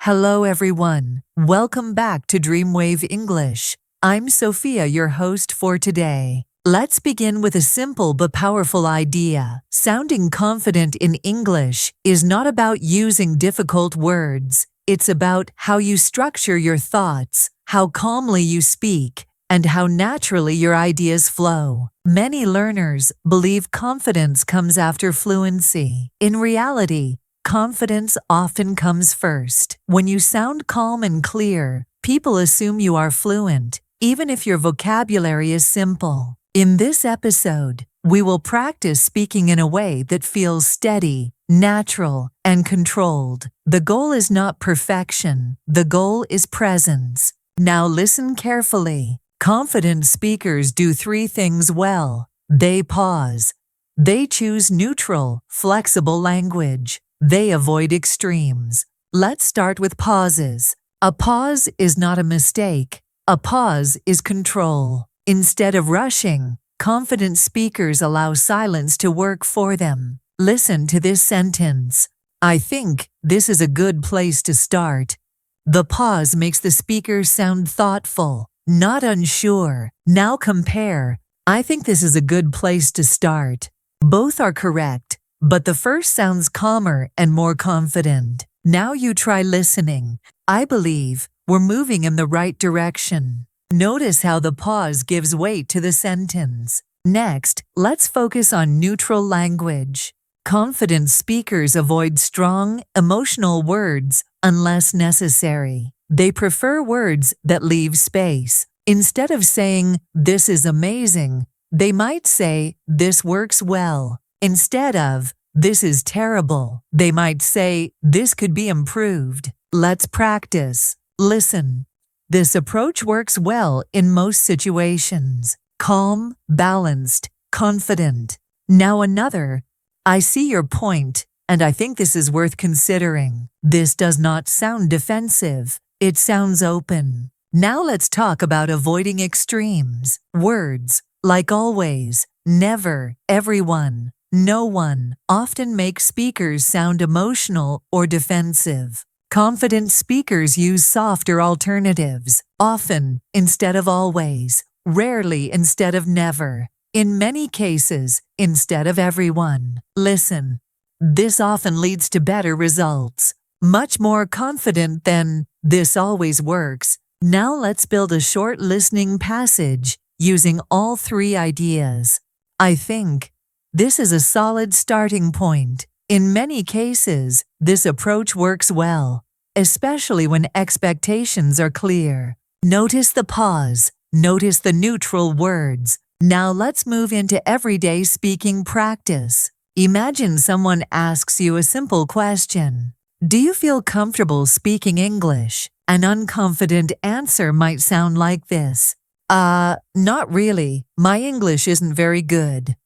Hello everyone. Welcome back to DreamWave English. I'm Sophia, your host for today. Let's begin with a simple but powerful idea. Sounding confident in English is not about using difficult words. It's about how you structure your thoughts, how calmly you speak, and how naturally your ideas flow. Many learners believe confidence comes after fluency. In reality, confidence often comes first. When you sound calm and clear, people assume you are fluent, even if your vocabulary is simple. In this episode, we will practice speaking in a way that feels steady, natural, and controlled. The goal is not perfection. The goal is presence. Now listen carefully. Confident speakers do three things well. They pause. They choose neutral, flexible language. They avoid extremes. Let's start with pauses. A pause is not a mistake. A pause is control. Instead of rushing, confident speakers allow silence to work for them. Listen to this sentence. I think this is a good place to start. The pause makes the speaker sound thoughtful, not unsure. Now compare. I think this is a good place to start. Both are correct, but the first sounds calmer and more confident. Now you try listening. I believe we're moving in the right direction. Notice how the pause gives weight to the sentence. Next, let's focus on neutral language. Confident speakers avoid strong, emotional words unless necessary. They prefer words that leave space. Instead of saying, "This is amazing," they might say, "This works well." Instead of, "This is terrible," they might say, "This could be improved." Let's practice. Listen. This approach works well in most situations. Calm, balanced, confident. Now another. I see your point, and I think this is worth considering. This does not sound defensive. It sounds open. Now let's talk about avoiding extremes. Words like always, never, everyone, no one often make speakers sound emotional or defensive. Confident speakers use softer alternatives, often instead of always, rarely instead of never, in many cases instead of everyone. Listen. This often leads to better results. Much more confident than, "This always works." Now let's build a short listening passage using all three ideas. I think. This is a solid starting point. In many cases, this approach works well, especially when expectations are clear. Notice the pause. Notice the neutral words. Now let's move into everyday speaking practice. Imagine someone asks you a simple question. Do you feel comfortable speaking English? An unconfident answer might sound like this. Not really. My English isn't very good.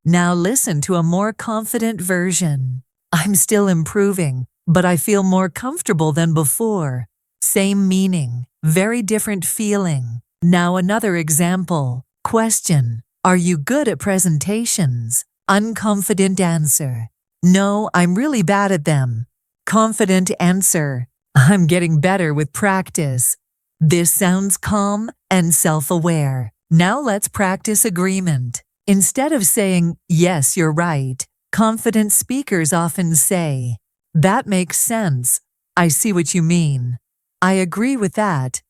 Now listen to a more confident version. I'm still improving, but I feel more comfortable than before. Same meaning, very different feeling. Now another example. Question. Are you good at presentations? Unconfident answer. No, I'm really bad at them. Confident answer. I'm getting better with practice. This sounds calm and self-aware. Now let's practice agreement. Instead of saying, "Yes, you're right," confident speakers often say, "That makes sense. I see what you mean. I agree with that."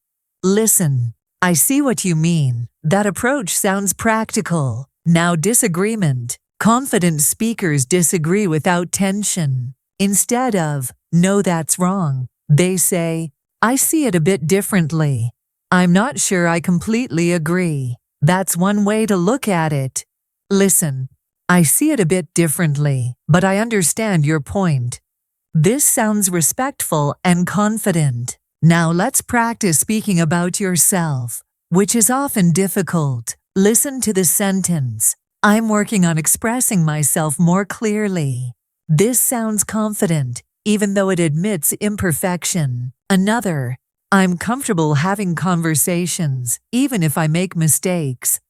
Listen. I see what you mean. That approach sounds practical. Now disagreement. Confident speakers disagree without tension. Instead of, "No, that's wrong," they say, "I see it a bit differently. I'm not sure I completely agree." That's one way to look at it. Listen. I see it a bit differently, but I understand your point. This sounds respectful and confident. Now let's practice speaking about yourself, which is often difficult. Listen to the sentence. I'm working on expressing myself more clearly. This sounds confident, even though it admits imperfection. Another. I'm comfortable having conversations, even if I make mistakes.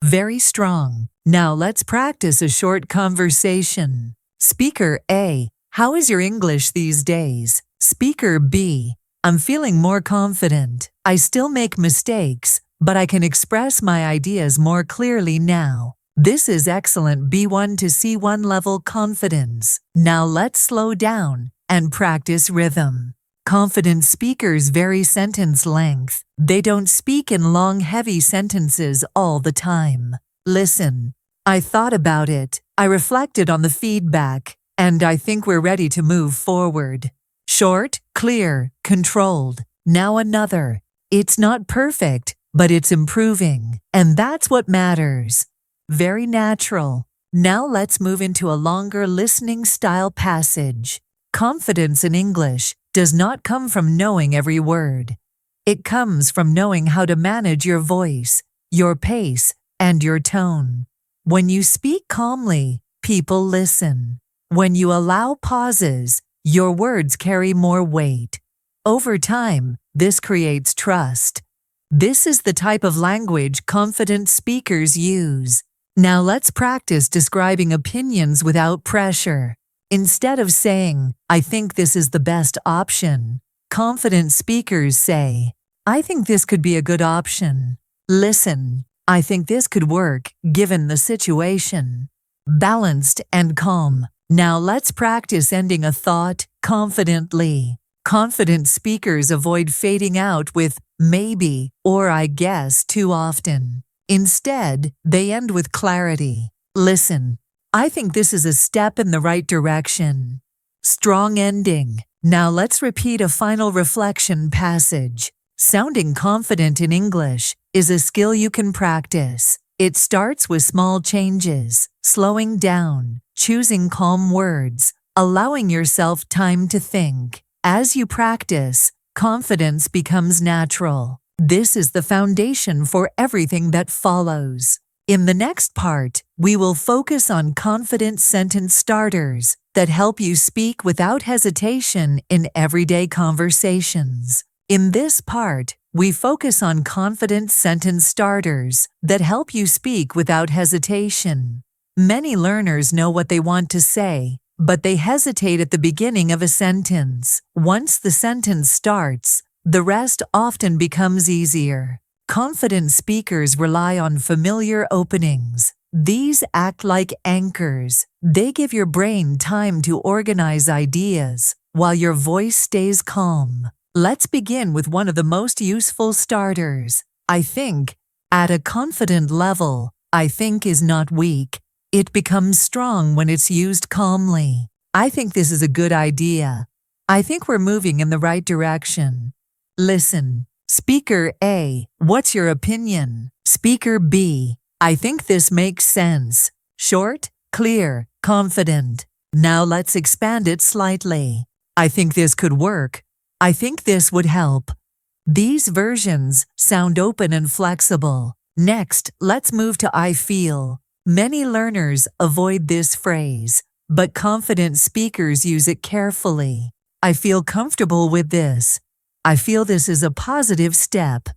Very strong. Now let's practice a short conversation. Speaker A. How is your English these days? Speaker B. I'm feeling more confident. I still make mistakes, but I can express my ideas more clearly now. This is excellent B1 to C1 level confidence. Now let's slow down and practice rhythm. Confident speakers vary sentence length. They don't speak in long, heavy sentences all the time. Listen. I thought about it. I reflected on the feedback, and I think we're ready to move forward. Short, clear, controlled. Now another. It's not perfect, but it's improving, and that's what matters. Very natural. Now let's move into a longer listening style passage. Confidence in English does not come from knowing every word. It comes from knowing how to manage your voice, your pace, and your tone. When you speak calmly, people listen. When you allow pauses, your words carry more weight. Over time, this creates trust. This is the type of language confident speakers use. Now let's practice describing opinions without pressure. Instead of saying, I think this is the best option, confident speakers say, I think this could be a good option. Listen, I think this could work given the situation. Balanced and calm. Now let's practice ending a thought confidently. Confident speakers avoid fading out with maybe or I guess too often. Instead, they end with clarity. Listen, I think this is a step in the right direction. Strong ending. Now let's repeat a final reflection passage. Sounding confident in English is a skill you can practice. It starts with small changes, slowing down, choosing calm words, allowing yourself time to think. As you practice, confidence becomes natural. This is the foundation for everything that follows. In the next part, we will focus on confident sentence starters that help you speak without hesitation in everyday conversations. In this part, we focus on confident sentence starters that help you speak without hesitation. Many learners know what they want to say, but they hesitate at the beginning of a sentence. Once the sentence starts, the rest often becomes easier. Confident speakers rely on familiar openings. These act like anchors. They give your brain time to organize ideas while your voice stays calm. Let's begin with one of the most useful starters. I think. At a confident level, I think is not weak. It becomes strong when it's used calmly. I think this is a good idea. I think we're moving in the right direction. Listen. Speaker A, what's your opinion? Speaker B, I think this makes sense. Short, clear, confident. Now let's expand it slightly. I think this could work. I think this would help. These versions sound open and flexible. Next, let's move to I feel. Many learners avoid this phrase, but confident speakers use it carefully. I feel comfortable with this. I feel this is a positive step.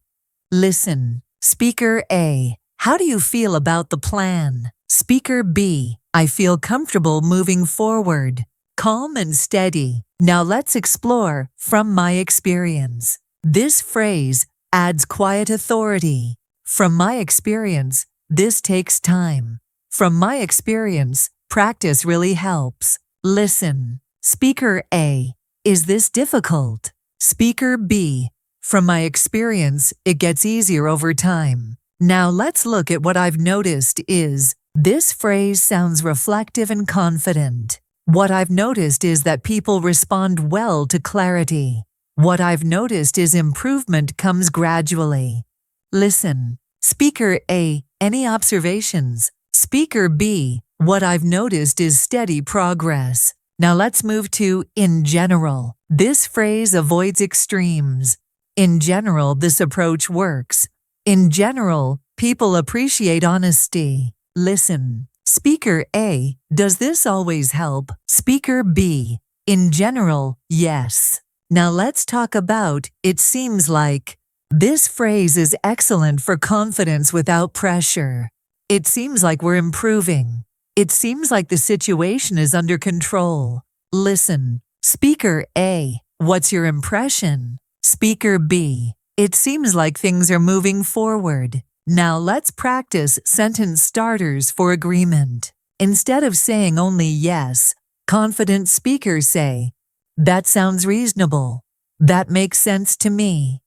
Listen. Speaker A, how do you feel about the plan? Speaker B, I feel comfortable moving forward. Calm and steady. Now let's explore from my experience. This phrase adds quiet authority. From my experience, this takes time. From my experience, practice really helps. Listen. Speaker A, is this difficult? Speaker B, from my experience, it gets easier over time. Now let's look at what I've noticed is, this phrase sounds reflective and confident. What I've noticed is that people respond well to clarity. What I've noticed is improvement comes gradually. Listen. Speaker A, any observations? Speaker B, what I've noticed is steady progress. Now let's move to in general. This phrase avoids extremes. In general, this approach works. In general, people appreciate honesty. Listen. Speaker A, does this always help? Speaker B, in general, yes. Now let's talk about it seems like. This phrase is excellent for confidence without pressure. It seems like we're improving. It seems like the situation is under control. Listen. Speaker A, what's your impression? Speaker B. It seems like things are moving forward. Now let's practice sentence starters for agreement. Instead of saying only yes, confident speakers say, "That sounds reasonable. That makes sense to me.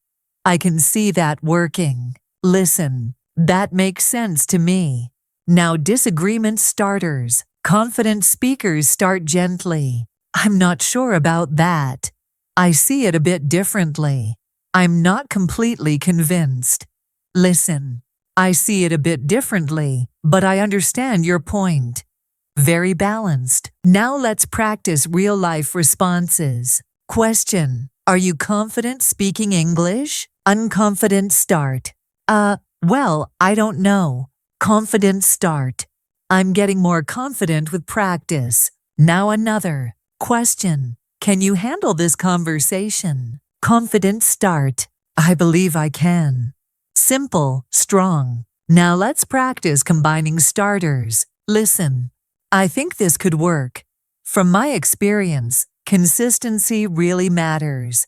I can see that working. Listen, that makes sense to me." Now disagreement starters. Confident speakers start gently. "I'm not sure about that. I see it a bit differently. I'm not completely convinced. Listen, I see it a bit differently, but I understand your point." Very balanced. Now let's practice real-life responses. Question: Are you confident speaking English? Unconfident start. Well, I don't know. Confident start. I'm getting more confident with practice. Now another. Question: Can you handle this conversation? Confident start. I believe I can. Simple, strong. Now let's practice combining starters. Listen, I think this could work. From my experience, consistency really matters.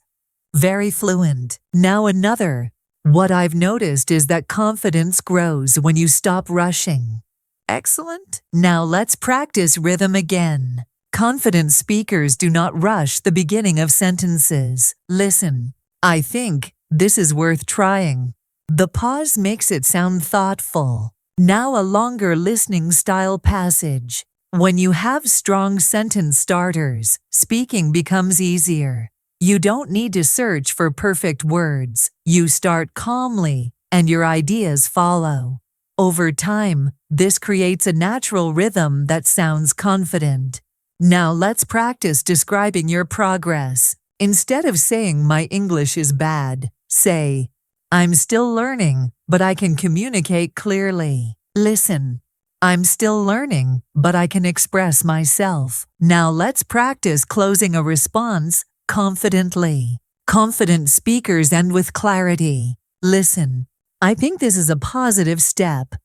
Very fluent. Now another. What I've noticed is that confidence grows when you stop rushing. Excellent. Now let's practice rhythm again. Confident speakers do not rush the beginning of sentences. Listen, I think this is worth trying. The pause makes it sound thoughtful. Now a longer listening style passage. When you have strong sentence starters, speaking becomes easier. You don't need to search for perfect words. You start calmly, and your ideas follow. Over time, this creates a natural rhythm that sounds confident. Now let's practice describing your progress. Instead of saying "my English is bad," say, "I'm still learning, but I can communicate clearly." Listen, I'm still learning, but I can express myself. Now let's practice closing a response confidently. Confident speakers end with clarity. Listen, I think this is a positive step.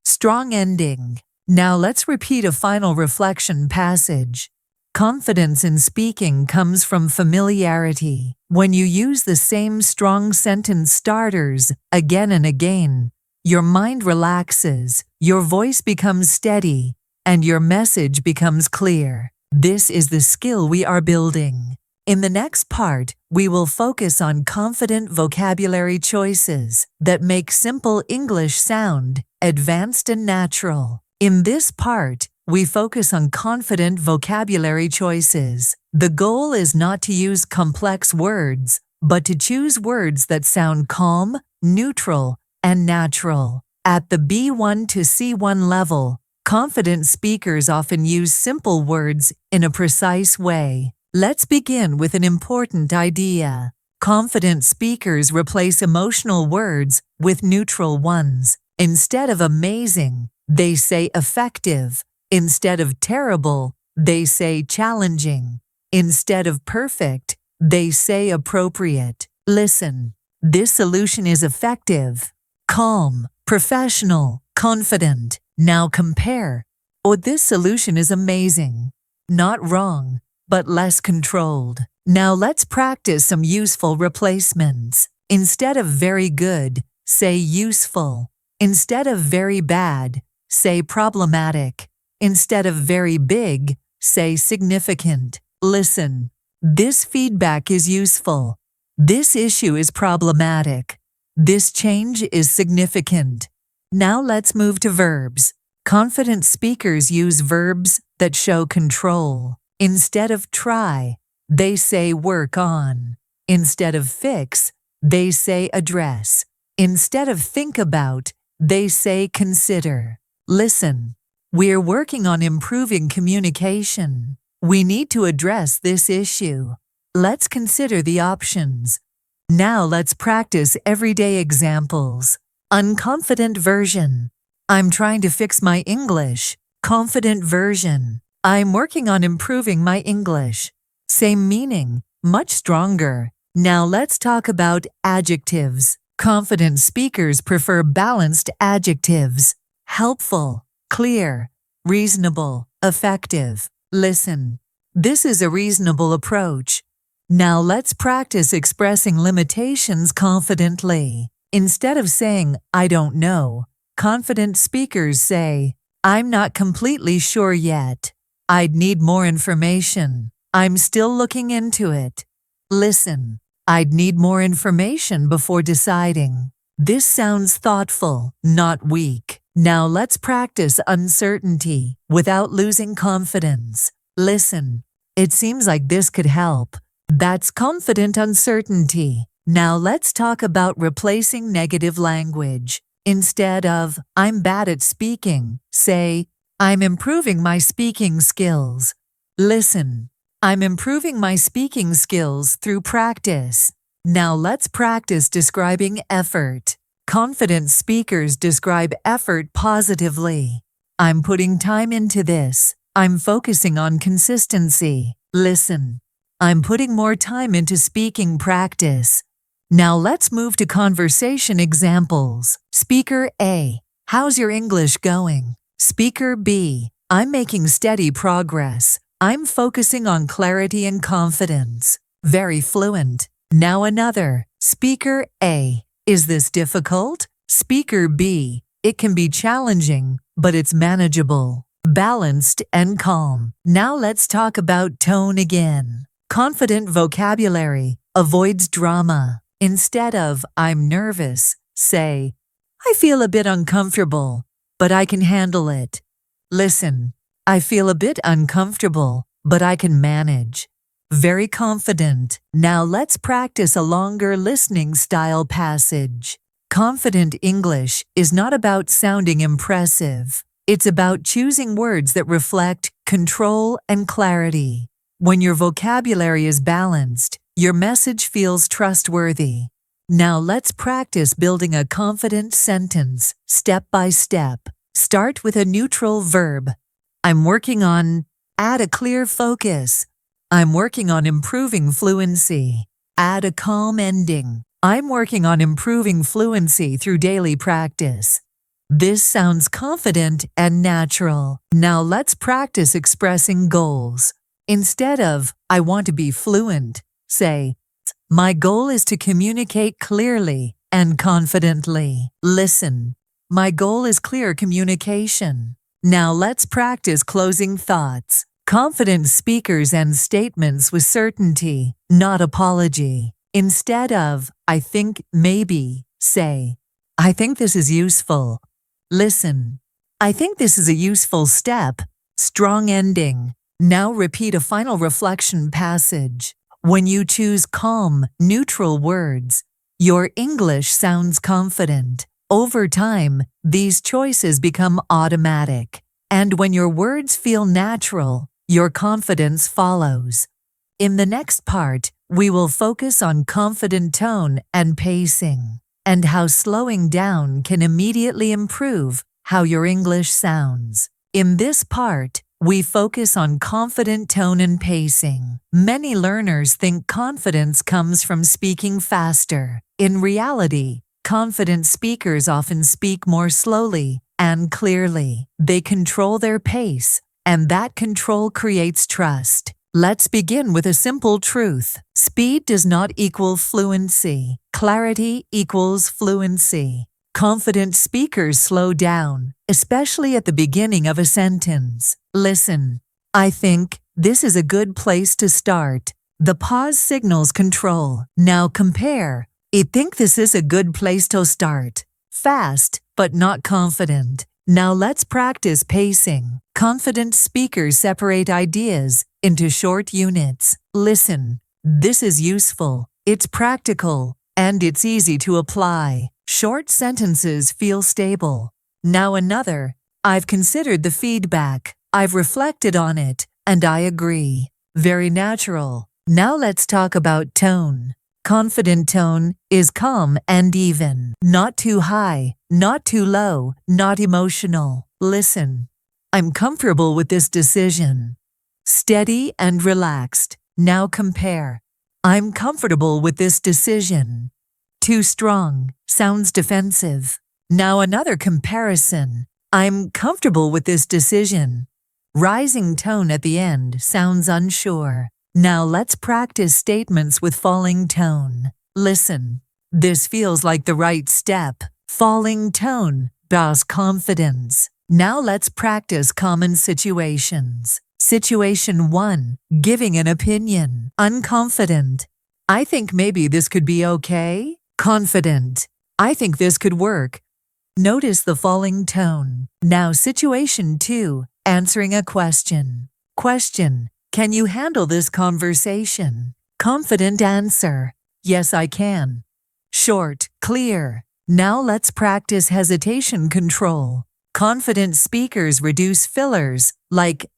Strong ending. Now let's repeat a final reflection passage. Confidence in speaking comes from familiarity. When you use the same strong sentence starters again and again, your mind relaxes, your voice becomes steady, and your message becomes clear. This is the skill we are building. In the next part, we will focus on confident vocabulary choices that make simple English sound advanced and natural. In this part, we focus on confident vocabulary choices. The goal is not to use complex words, but to choose words that sound calm, neutral, and natural. At the B1 to C1 level, confident speakers often use simple words in a precise way. Let's begin with an important idea. Confident speakers replace emotional words with neutral ones. Instead of amazing, they say effective. Instead of terrible, they say challenging. Instead of perfect, they say appropriate. Listen, this solution is effective, calm, professional, confident. Now compare. Oh, this solution is amazing. Not wrong, but less controlled. Now let's practice some useful replacements. Instead of very good, say useful. Instead of very bad, say problematic. Instead of very big, say significant. Listen, this feedback is useful. This issue is problematic. This change is significant. Now let's move to verbs. Confident speakers use verbs that show control. Instead of try, they say work on. Instead of fix, they say address. Instead of think about, they say consider. Listen, we're working on improving communication. We need to address this issue. Let's consider the options. Now let's practice everyday examples. Unconfident version. I'm trying to fix my English. Confident version. I'm working on improving my English. Same meaning, much stronger. Now let's talk about adjectives. Confident speakers prefer balanced adjectives. Helpful, clear, reasonable, effective. Listen, this is a reasonable approach. Now let's practice expressing limitations confidently. Instead of saying, I don't know, confident speakers say, I'm not completely sure yet. I'd need more information. I'm still looking into it. Listen, I'd need more information before deciding. This sounds thoughtful, not weak. Now let's practice uncertainty without losing confidence. Listen, it seems like this could help. That's confident uncertainty. Now let's talk about replacing negative language. Instead of, I'm bad at speaking, say, I'm improving my speaking skills. Listen, I'm improving my speaking skills through practice. Now let's practice describing effort. Confident speakers describe effort positively. I'm putting time into this. I'm focusing on consistency. Listen, I'm putting more time into speaking practice. Now let's move to conversation examples. Speaker A, how's your English going? Speaker B, I'm making steady progress. I'm focusing on clarity and confidence. Very fluent. Now another. Speaker A, is this difficult? Speaker B, it can be challenging, but it's manageable. Balanced and calm. Now let's talk about tone again. Confident vocabulary avoids drama. Instead of, I'm nervous, say, I feel a bit uncomfortable, but I can handle it. Listen, I feel a bit uncomfortable, but I can manage. Very confident. Now let's practice a longer listening style passage. Confident English is not about sounding impressive. It's about choosing words that reflect control and clarity. When your vocabulary is balanced, your message feels trustworthy. Now let's practice building a confident sentence, step by step. Start with a neutral verb. I'm working on, add a clear focus. I'm working on improving fluency. Add a calm ending. I'm working on improving fluency through daily practice. This sounds confident and natural. Now let's practice expressing goals. Instead of, I want to be fluent, say, my goal is to communicate clearly and confidently. Listen, my goal is clear communication. Now let's practice closing thoughts. Confident speakers end statements with certainty, not apology. Instead of, I think, maybe, say, I think this is useful. Listen, I think this is a useful step. Strong ending. Now repeat a final reflection passage. When you choose calm, neutral words, your English sounds confident. Over time, these choices become automatic. And when your words feel natural, your confidence follows. In the next part, we will focus on confident tone and pacing, and how slowing down can immediately improve how your English sounds. In this part, we focus on confident tone and pacing. Many learners think confidence comes from speaking faster. In reality, confident speakers often speak more slowly and clearly. They control their pace, and that control creates trust. Let's begin with a simple truth. Speed does not equal fluency. Clarity equals fluency. Confident speakers slow down, especially at the beginning of a sentence. Listen, I think this is a good place to start. The pause signals control. Now compare. I think this is a good place to start. Fast, but not confident. Now let's practice pacing. Confident speakers separate ideas into short units. Listen, this is useful, it's practical, and it's easy to apply. Short sentences feel stable. Now another, I've considered the feedback, I've reflected on it, and I agree. Very natural. Now let's talk about tone. Confident tone is calm and even. Not too high, not too low, not emotional. Listen, I'm comfortable with this decision. Steady and relaxed. Now compare. I'm comfortable with this decision. Too strong, sounds defensive. Now another comparison. I'm comfortable with this decision. Rising tone at the end sounds unsure. Now let's practice statements with falling tone. Listen. This feels like the right step. Falling tone, das confidence. Now let's practice common situations. Situation 1. Giving an opinion. Unconfident. I think maybe this could be okay. Confident. I think this could work. Notice the falling tone. Now situation 2. Answering a question. Question. Can you handle this conversation? Confident answer. Yes, I can. Short, clear. Now let's practice hesitation control. Confident speakers reduce fillers like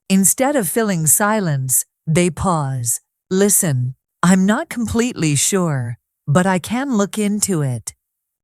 Instead of filling silence, they pause. Listen, I'm not completely sure, but I can look into it.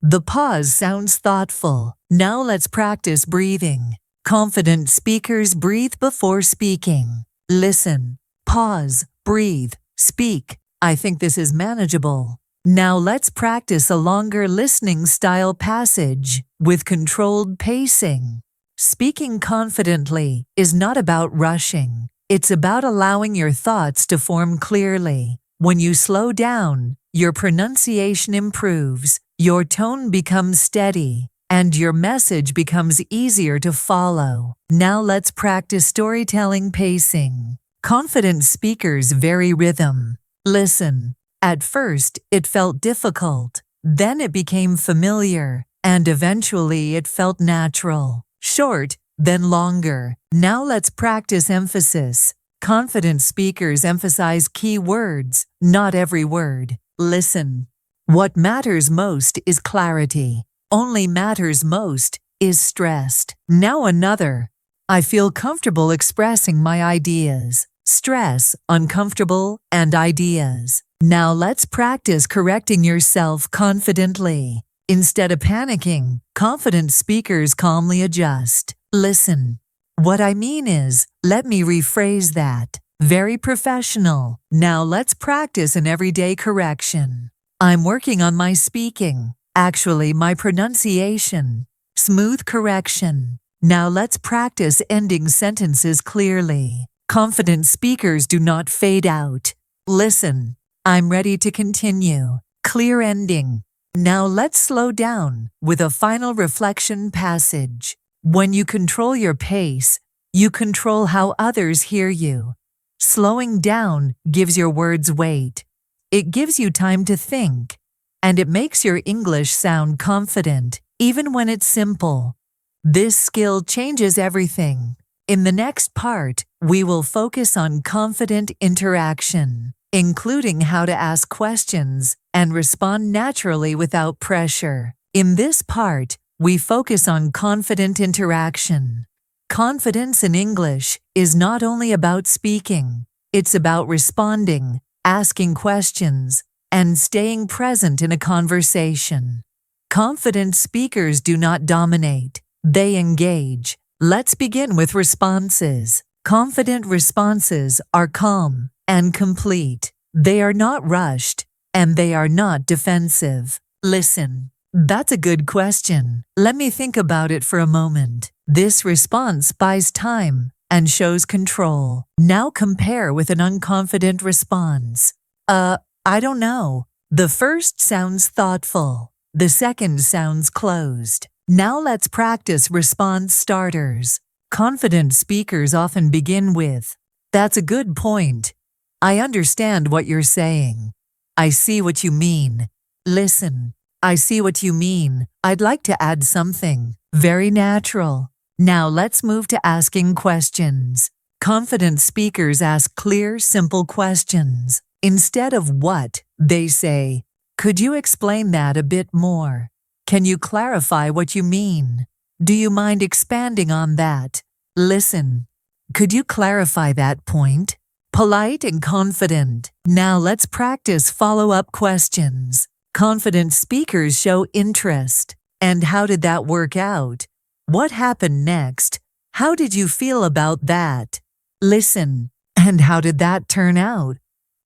The pause sounds thoughtful. Now let's practice breathing. Confident speakers breathe before speaking. Listen, pause, breathe, speak. I think this is manageable. Now let's practice a longer listening style passage with controlled pacing. Speaking confidently is not about rushing. It's about allowing your thoughts to form clearly. When you slow down, your pronunciation improves, your tone becomes steady, and your message becomes easier to follow. Now let's practice storytelling pacing. Confident speakers vary rhythm. Listen. At first, it felt difficult. Then it became familiar, and eventually it felt natural. Short, then longer. Now let's practice emphasis. Confident speakers emphasize key words, not every word. Listen. What matters most is clarity. Only matters most is stressed. Now another. I feel comfortable expressing my ideas. Stress, uncomfortable, and ideas. Now let's practice correcting yourself confidently. Instead of panicking, confident speakers calmly adjust. Listen. What I mean is, let me rephrase that. Very professional. Now let's practice an everyday correction. I'm working on my speaking. Actually, my pronunciation. Smooth correction. Now let's practice ending sentences clearly. Confident speakers do not fade out. Listen. I'm ready to continue. Clear ending. Now let's slow down with a final reflection passage. When you control your pace, you control how others hear you. Slowing down gives your words weight. It gives you time to think, and it makes your English sound confident, even when it's simple. This skill changes everything. In the next part, we will focus on confident interaction, including how to ask questions and respond naturally without pressure. In this part, we focus on confident interaction. Confidence in English is not only about speaking, it's about responding, asking questions, and staying present in a conversation. Confident speakers do not dominate, they engage. Let's begin with responses. Confident responses are calm and complete. They are not rushed, and they are not defensive. Listen. That's a good question. Let me think about it for a moment. This response buys time and shows control. Now compare with an unconfident response. I don't know. The first sounds thoughtful. The second sounds closed. Now let's practice response starters. Confident speakers often begin with, "That's a good point. I understand what you're saying. I see what you mean. Listen. I see what you mean. I'd like to add something." Very natural. Now let's move to asking questions. Confident speakers ask clear, simple questions. Instead of what, they say, "Could you explain that a bit more? Can you clarify what you mean? Do you mind expanding on that? Listen. Could you clarify that point?" Polite and confident. Now let's practice follow-up questions. Confident speakers show interest. And how did that work out? What happened next? How did you feel about that? Listen. And how did that turn out?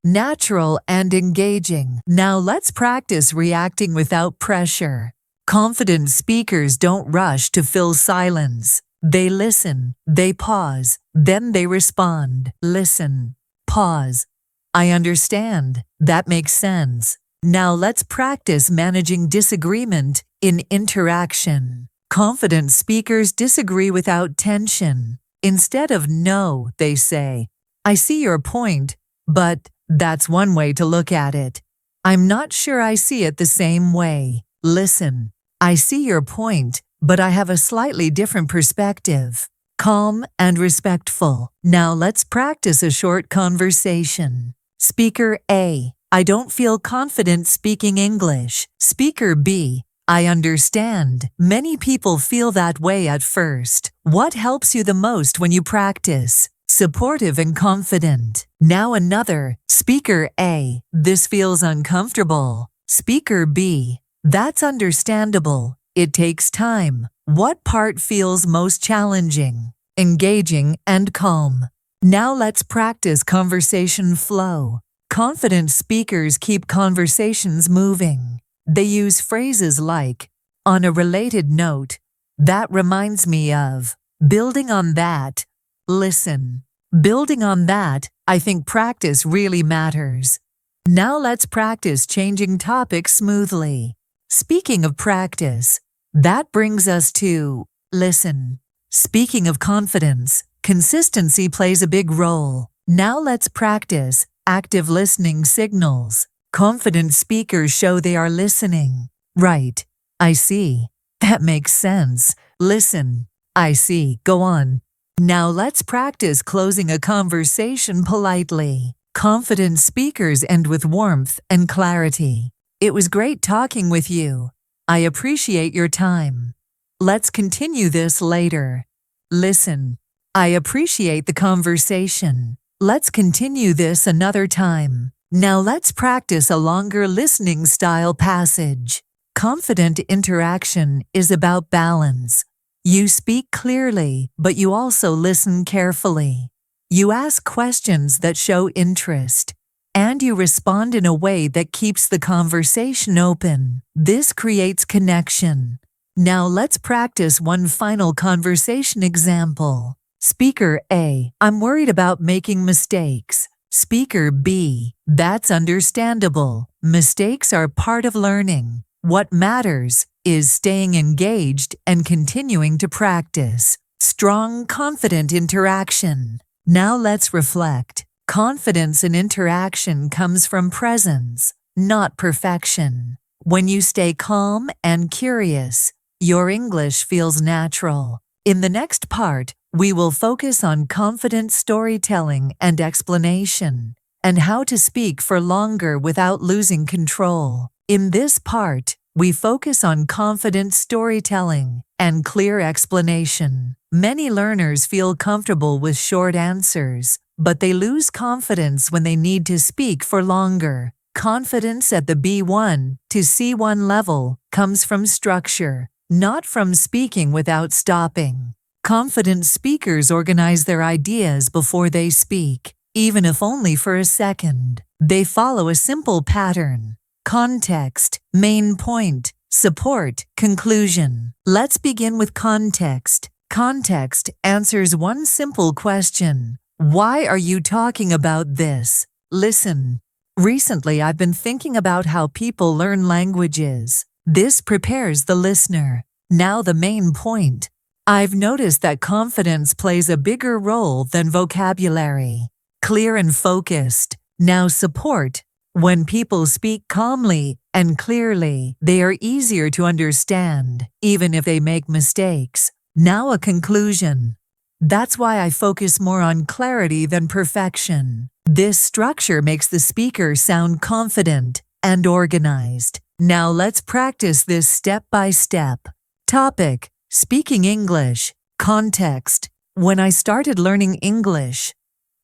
Natural and engaging. Now let's practice reacting without pressure. Confident speakers don't rush to fill silence. They listen, they pause, then they respond. Listen, pause. I understand. That makes sense. Now let's practice managing disagreement in interaction. Confident speakers disagree without tension. Instead of no, they say, I see your point, but that's one way to look at it. I'm not sure I see it the same way. Listen, I see your point, but I have a slightly different perspective. Calm and respectful. Now let's practice a short conversation. Speaker A, I don't feel confident speaking English. Speaker B, I understand. Many people feel that way at first. What helps you the most when you practice? Supportive and confident. Now another. Speaker A, this feels uncomfortable. Speaker B, that's understandable. It takes time. What part feels most challenging? Engaging and calm. Now let's practice conversation flow. Confident speakers keep conversations moving. They use phrases like, on a related note, that reminds me of, building on that, listen. Building on that, I think practice really matters. Now let's practice changing topics smoothly. Speaking of practice, that brings us to, listen. Speaking of confidence, consistency plays a big role. Now let's practice active listening signals. Confident speakers show they are listening. Right. I see. That makes sense. Listen. I see. Go on. Now let's practice closing a conversation politely. Confident speakers end with warmth and clarity. It was great talking with you. I appreciate your time. Let's continue this later. Listen. I appreciate the conversation. Let's continue this another time. Now let's practice a longer listening style passage. Confident interaction is about balance. You speak clearly, but you also listen carefully. You ask questions that show interest, and you respond in a way that keeps the conversation open. This creates connection. Now let's practice one final conversation example. Speaker A, I'm worried about making mistakes. Speaker B, that's understandable. Mistakes are part of learning. What matters is staying engaged and continuing to practice. Strong, confident interaction. Now let's reflect. Confidence in interaction comes from presence, not perfection. When you stay calm and curious, your English feels natural. In the next part, we will focus on confident storytelling and explanation, and how to speak for longer without losing control. In this part, we focus on confident storytelling and clear explanation. Many learners feel comfortable with short answers, but they lose confidence when they need to speak for longer. Confidence at the B1 to C1 level comes from structure, not from speaking without stopping. Confident speakers organize their ideas before they speak, even if only for a second. They follow a simple pattern: context, main point, support, conclusion. Let's begin with context. Context answers one simple question: why are you talking about this? Listen. Recently, I've been thinking about how people learn languages. This prepares the listener. Now the main point. I've noticed that confidence plays a bigger role than vocabulary. Clear and focused. Now support. When people speak calmly and clearly, they are easier to understand, even if they make mistakes. Now a conclusion. That's why I focus more on clarity than perfection. This structure makes the speaker sound confident and organized. Now let's practice this step by step. Topic: Speaking English. Context: when I started learning English.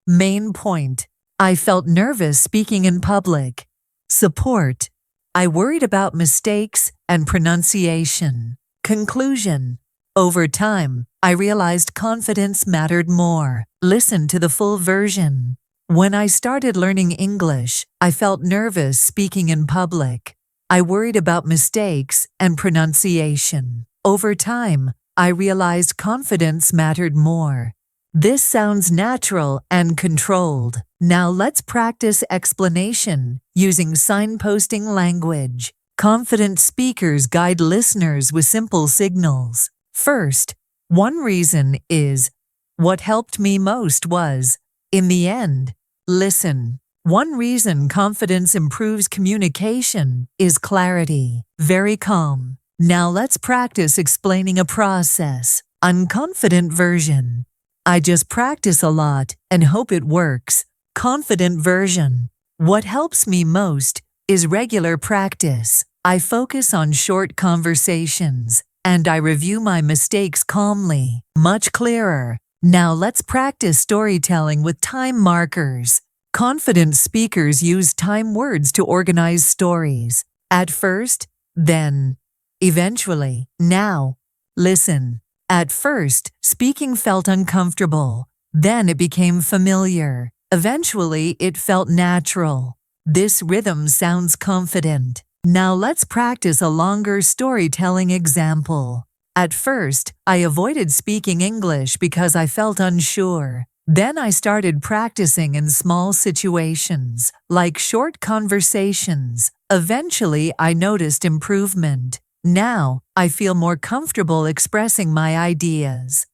Main point: I felt nervous speaking in public. Support: I worried about mistakes and pronunciation. Conclusion: over time, I realized confidence mattered more. Listen to the full version. When I started learning English, I felt nervous speaking in public. I worried about mistakes and pronunciation. Over time, I realized confidence mattered more. This sounds natural and controlled. Now let's practice explanation using signposting language. Confident speakers guide listeners with simple signals. First, one reason is, what helped me most was, in the end, listen. One reason confidence improves communication is clarity. Very calm. Now let's practice explaining a process. Unconfident version. I just practice a lot and hope it works. Confident version. What helps me most is regular practice. I focus on short conversations and I review my mistakes calmly. Much clearer. Now let's practice storytelling with time markers. Confident speakers use time words to organize stories. At first, then, eventually, now. Listen. At first, speaking felt uncomfortable. Then it became familiar. Eventually, it felt natural. This rhythm sounds confident. Now let's practice a longer storytelling example. At first, I avoided speaking English because I felt unsure. Then I started practicing in small situations, like short conversations. Eventually, I noticed improvement. Now, I feel more comfortable expressing my ideas.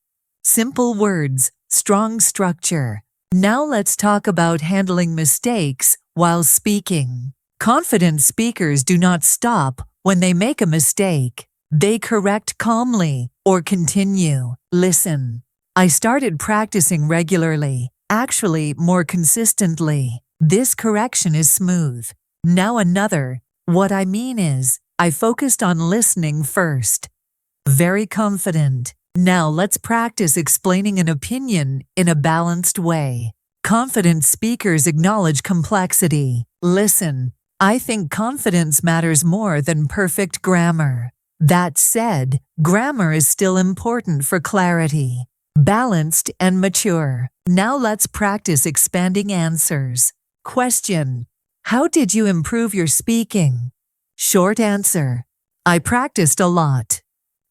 Simple words, strong structure. Now let's talk about handling mistakes while speaking. Confident speakers do not stop when they make a mistake. They correct calmly or continue. Listen. I started practicing regularly, actually more consistently. This correction is smooth. Now another. What I mean is, I focused on listening first. Very confident. Now let's practice explaining an opinion in a balanced way. Confident speakers acknowledge complexity. Listen. I think confidence matters more than perfect grammar. That said, grammar is still important for clarity. Balanced and mature. Now let's practice expanding answers. Question. How did you improve your speaking? Short answer. I practiced a lot.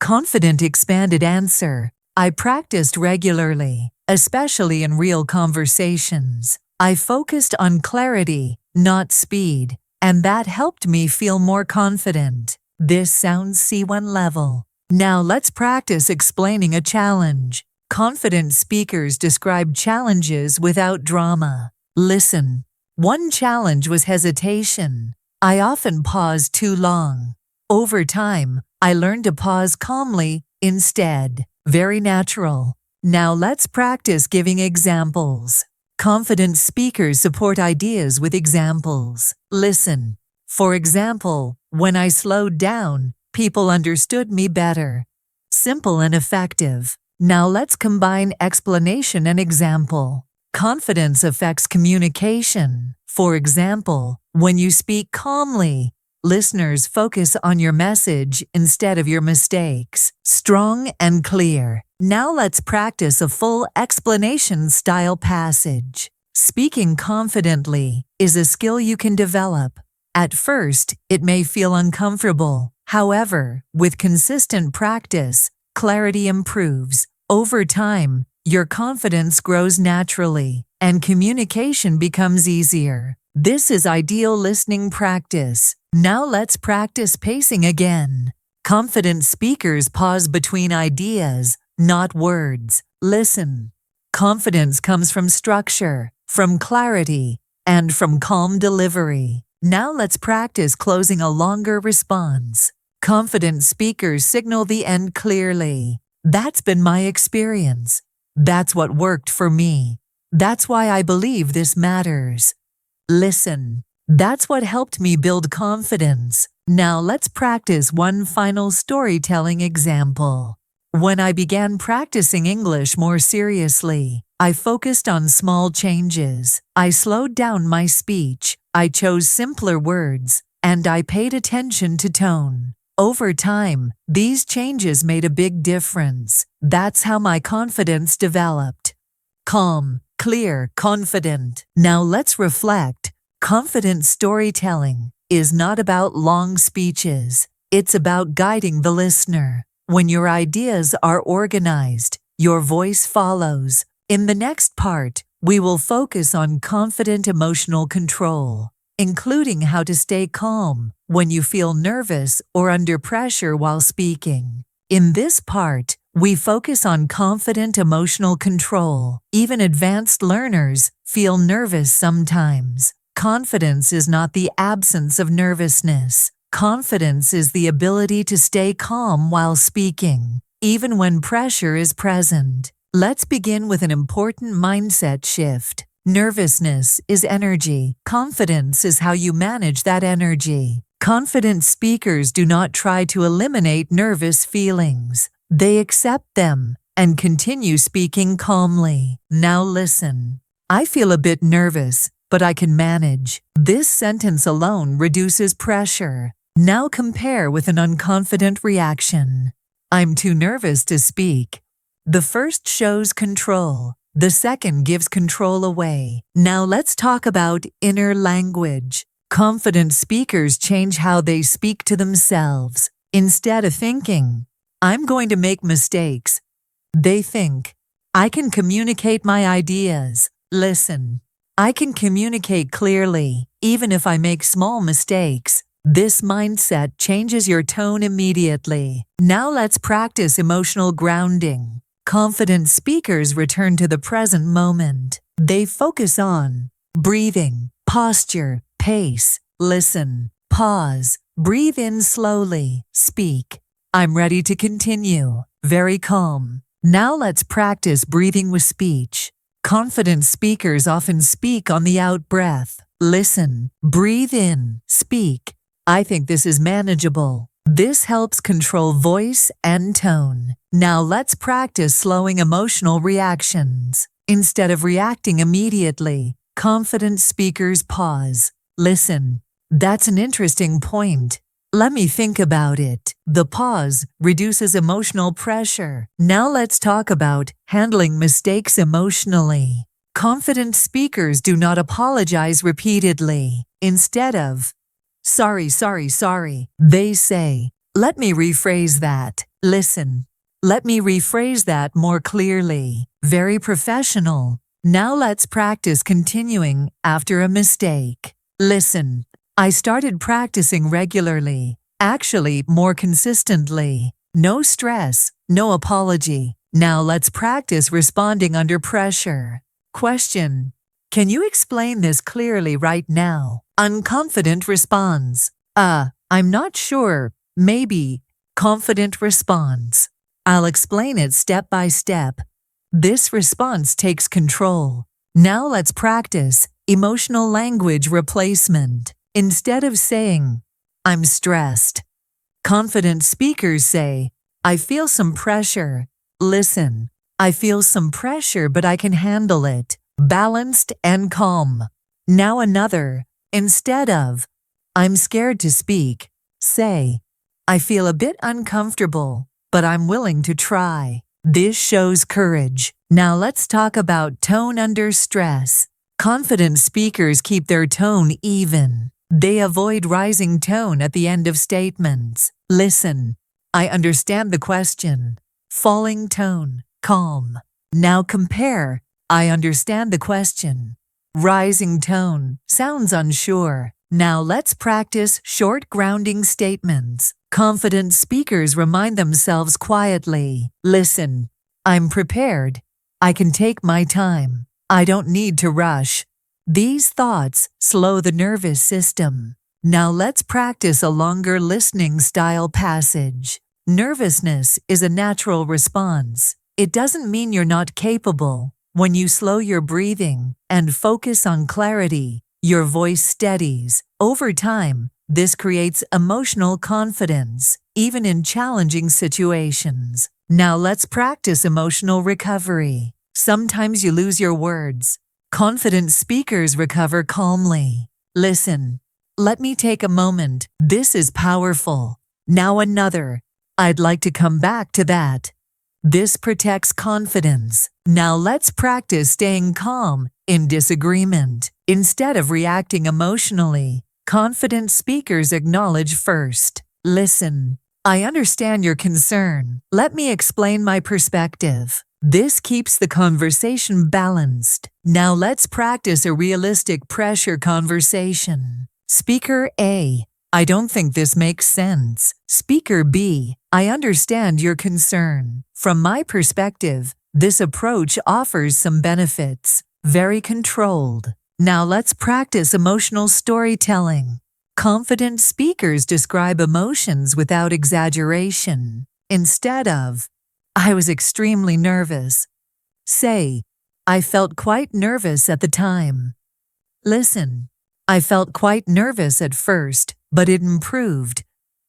Confident expanded answer. I practiced regularly, especially in real conversations. I focused on clarity, not speed, and that helped me feel more confident. This sounds C1 level. Now let's practice explaining a challenge. Confident speakers describe challenges without drama. Listen. One challenge was hesitation. I often paused too long. Over time, I learned to pause calmly instead. Very natural. Now let's practice giving examples. Confident speakers support ideas with examples. Listen. For example, when I slowed down, people understood me better. Simple and effective. Now let's combine explanation and example. Confidence affects communication. For example, when you speak calmly, listeners focus on your message instead of your mistakes. Strong and clear. Now let's practice a full explanation style passage. Speaking confidently is a skill you can develop. At first, it may feel uncomfortable. However, with consistent practice, clarity improves. Over time, your confidence grows naturally, and communication becomes easier. This is ideal listening practice. Now let's practice pacing again. Confident speakers pause between ideas, not words. Listen. Confidence comes from structure, from clarity, and from calm delivery. Now let's practice closing a longer response. Confident speakers signal the end clearly. That's been my experience. That's what worked for me. That's why I believe this matters. Listen. That's what helped me build confidence. Now let's practice one final storytelling example. When I began practicing English more seriously, I focused on small changes. I slowed down my speech. I chose simpler words, and I paid attention to tone. Over time, these changes made a big difference. That's how my confidence developed. Calm, clear, confident. Now let's reflect. Confident storytelling is not about long speeches. It's about guiding the listener. When your ideas are organized, your voice follows. In the next part, we will focus on confident emotional control, including how to stay calm when you feel nervous or under pressure while speaking. In this part, we focus on confident emotional control. Even advanced learners feel nervous sometimes. Confidence is not the absence of nervousness. Confidence is the ability to stay calm while speaking, even when pressure is present. Let's begin with an important mindset shift. Nervousness is energy. Confidence is how you manage that energy. Confident speakers do not try to eliminate nervous feelings. They accept them and continue speaking calmly. Now listen. I feel a bit nervous, but I can manage. This sentence alone reduces pressure. Now compare with an unconfident reaction. I'm too nervous to speak. The first shows control. The second gives control away. Now let's talk about inner language. Confident speakers change how they speak to themselves. Instead of thinking, I'm going to make mistakes, they think, I can communicate my ideas. Listen, I can communicate clearly, even if I make small mistakes. This mindset changes your tone immediately. Now let's practice emotional grounding. Confident speakers return to the present moment. They focus on breathing, posture, pace. Listen, pause, breathe in slowly, speak. I'm ready to continue. Very calm. Now let's practice breathing with speech. Confident speakers often speak on the out breath. Listen, breathe in, speak. I think this is manageable. This helps control voice and tone. Now let's practice slowing emotional reactions. Instead of reacting immediately, confident speakers pause. Listen, that's an interesting point. Let me think about it. The pause reduces emotional pressure. Now let's talk about handling mistakes emotionally. Confident speakers do not apologize repeatedly. Instead of, sorry, they say, let me rephrase that. Listen, let me rephrase that more clearly. Very professional. Now let's practice continuing after a mistake. Listen, I started practicing regularly, actually more consistently. No stress, no apology. Now let's practice responding under pressure. Question: can you explain this clearly right now? Unconfident responds, I'm not sure, maybe. Confident responds, I'll explain it step by step. This response takes control. Now let's practice emotional language replacement. Instead of saying, I'm stressed, confident speakers say, I feel some pressure. Listen, I feel some pressure, but I can handle it. Balanced and calm. Now another. Instead of, I'm scared to speak, say, I feel a bit uncomfortable, but I'm willing to try. This shows courage. Now let's talk about tone under stress. Confident speakers keep their tone even. They avoid rising tone at the end of statements. Listen, I understand the question. Falling tone, calm. Now compare, I understand the question. Rising tone, sounds unsure. Now let's practice short grounding statements. Confident speakers remind themselves quietly. Listen, I'm prepared. I can take my time. I don't need to rush. These thoughts slow the nervous system. Now let's practice a longer listening style passage. Nervousness is a natural response. It doesn't mean you're not capable. When you slow your breathing and focus on clarity, your voice steadies. Over time, this creates emotional confidence, even in challenging situations. Now let's practice emotional recovery. Sometimes you lose your words. Confident speakers recover calmly. Listen, let me take a moment. This is powerful. Now another. I'd like to come back to that. This protects confidence. Now let's practice staying calm in disagreement. Instead of reacting emotionally, confident speakers acknowledge first. Listen, I understand your concern. Let me explain my perspective. This keeps the conversation balanced. Now let's practice a realistic pressure conversation. Speaker A: I don't think this makes sense. Speaker B: I understand your concern. From my perspective, this approach offers some benefits. Very controlled. Now let's practice emotional storytelling. Confident speakers describe emotions without exaggeration. Instead of, I was extremely nervous, say, I felt quite nervous at the time. Listen, I felt quite nervous at first, but it improved.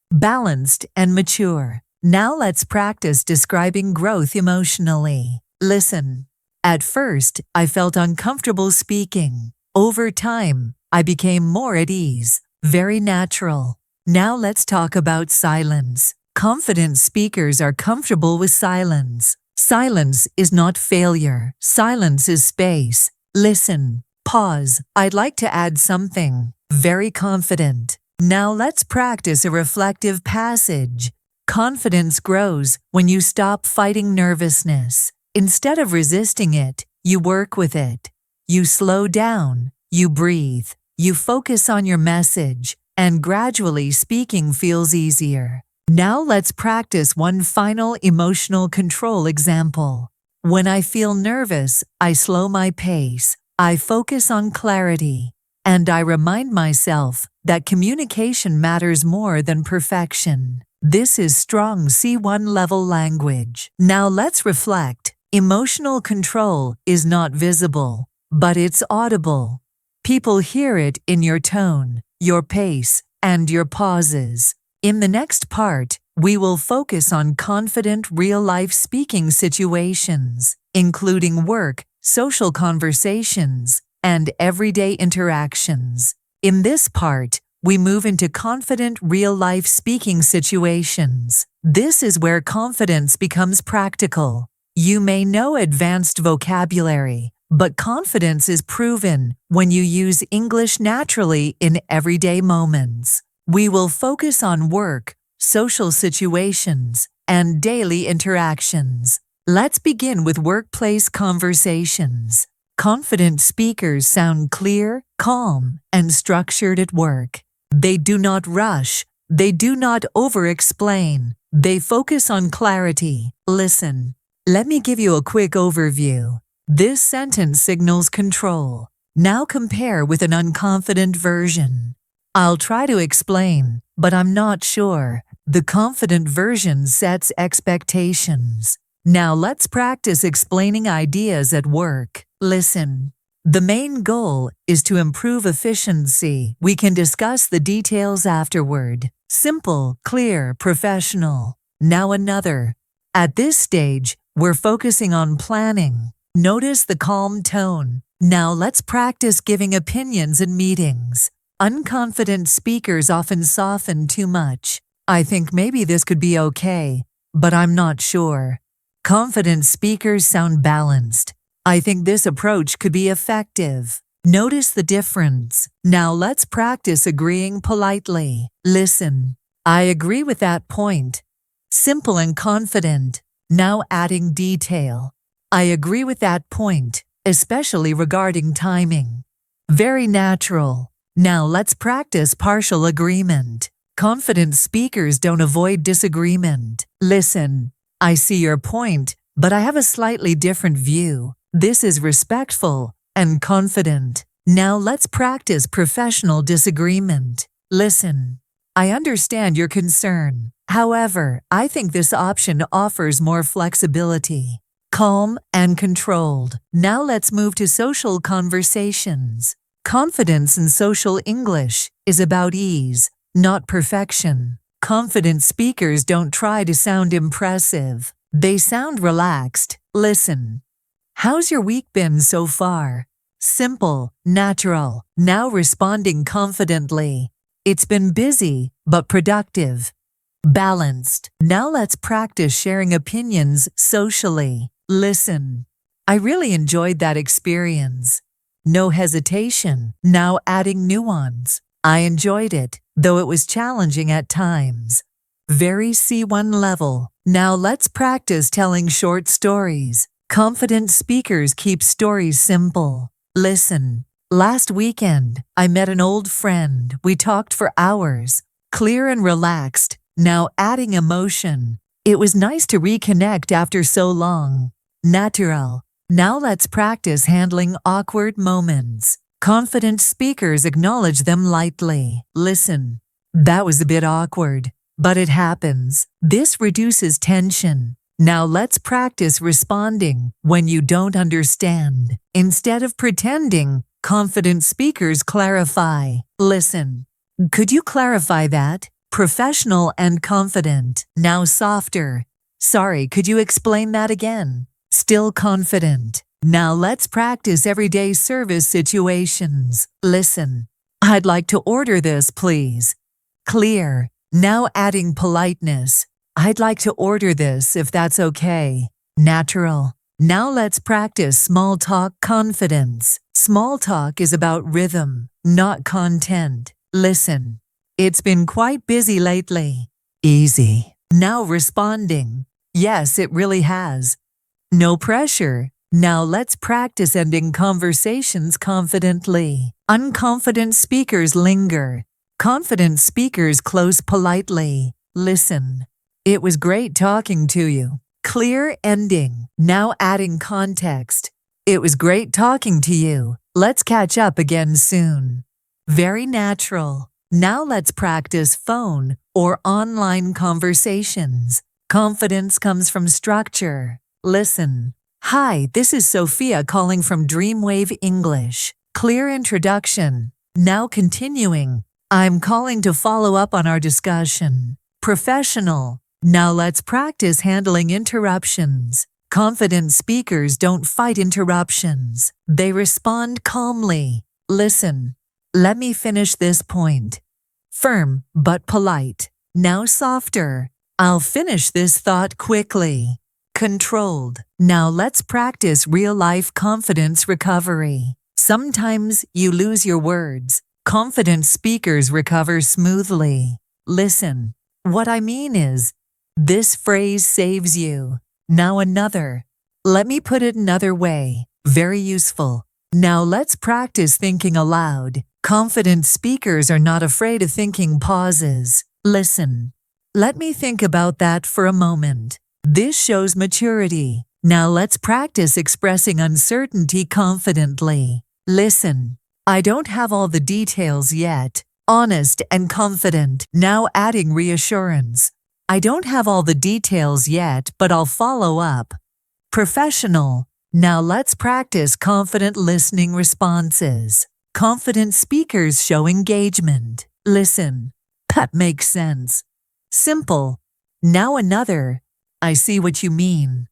Balanced and mature. Now let's practice describing growth emotionally. Listen, at first, I felt uncomfortable speaking. Over time, I became more at ease. Very natural. Now let's talk about silence. Confident speakers are comfortable with silence. Silence is not failure. Silence is space. Listen, pause. I'd like to add something. Very confident. Now let's practice a reflective passage. Confidence grows when you stop fighting nervousness. Instead of resisting it, you work with it. You slow down. You breathe. You focus on your message, and gradually speaking feels easier. Now let's practice one final emotional control example. When I feel nervous, I slow my pace. I focus on clarity, and I remind myself that communication matters more than perfection. This is strong C1 level language. Now let's reflect. Emotional control is not visible, but it's audible. People hear it in your tone, your pace, and your pauses. In the next part, we will focus on confident real-life speaking situations, including work, social conversations, and everyday interactions. In this part, we move into confident real-life speaking situations. This is where confidence becomes practical. You may know advanced vocabulary, but confidence is proven when you use English naturally in everyday moments. We will focus on work, social situations, and daily interactions. Let's begin with workplace conversations. Confident speakers sound clear, calm, and structured at work. They do not rush. They do not over-explain. They focus on clarity. Listen. Let me give you a quick overview. This sentence signals control. Now compare with an unconfident version. I'll try to explain, but I'm not sure. The confident version sets expectations. Now let's practice explaining ideas at work. Listen. The main goal is to improve efficiency. We can discuss the details afterward. Simple, clear, professional. Now another. At this stage, we're focusing on planning. Notice the calm tone. Now let's practice giving opinions in meetings. Unconfident speakers often soften too much. I think maybe this could be okay, but I'm not sure. Confident speakers sound balanced. I think this approach could be effective. Notice the difference. Now let's practice agreeing politely. Listen. I agree with that point. Simple and confident. Now adding detail. I agree with that point, especially regarding timing. Very natural. Now let's practice partial agreement. Confident speakers don't avoid disagreement. Listen, I see your point, but I have a slightly different view. This is respectful and confident. Now let's practice professional disagreement. Listen, I understand your concern. However, I think this option offers more flexibility. Calm and controlled. Now let's move to social conversations. Confidence in social English is about ease, not perfection. Confident speakers don't try to sound impressive. They sound relaxed. Listen. How's your week been so far? Simple, natural. Now responding confidently. It's been busy, but productive. Balanced. Now let's practice sharing opinions socially. Listen. I really enjoyed that experience. No hesitation. Now adding nuance. I enjoyed it, though it was challenging at times. Very C1 level. Now let's practice telling short stories. Confident speakers keep stories simple. Listen. Last weekend, I met an old friend. We talked for hours. Clear and relaxed. Now adding emotion. It was nice to reconnect after so long. Natural. Now let's practice handling awkward moments. Confident speakers acknowledge them lightly. Listen. That was a bit awkward, but it happens. This reduces tension. Now let's practice responding when you don't understand. Instead of pretending, confident speakers clarify. Listen. Could you clarify that? Professional and confident. Now softer. Sorry, could you explain that again? Still confident. Now let's practice everyday service situations. Listen. I'd like to order this, please. Clear. Now adding politeness. I'd like to order this if that's okay. Natural. Now let's practice small talk confidence. Small talk is about rhythm, not content. Listen. It's been quite busy lately. Easy. Now responding. Yes, it really has. No pressure. Now let's practice ending conversations confidently. Unconfident speakers linger. Confident speakers close politely. Listen. It was great talking to you. Clear ending. Now adding context. It was great talking to you. Let's catch up again soon. Very natural. Now let's practice phone or online conversations. Confidence comes from structure. Listen. Hi, this is Sophia calling from DreamWave English. Clear introduction. Now continuing. I'm calling to follow up on our discussion. Professional. Now let's practice handling interruptions. Confident speakers don't fight interruptions. They respond calmly. Listen. Let me finish this point. Firm, but polite. Now softer. I'll finish this thought quickly. Controlled. Now let's practice real-life confidence recovery. Sometimes you lose your words. Confident speakers recover smoothly. Listen. What I mean is, this phrase saves you. Now another. Let me put it another way. Very useful. Now let's practice thinking aloud. Confident speakers are not afraid of thinking pauses. Listen. Let me think about that for a moment. This shows maturity. Now let's practice expressing uncertainty confidently. Listen. I don't have all the details yet. Honest and confident. Now adding reassurance. I don't have all the details yet, but I'll follow up. Professional. Now let's practice confident listening responses. Confident speakers show engagement. Listen. That makes sense. Simple. Now another. I see what you mean.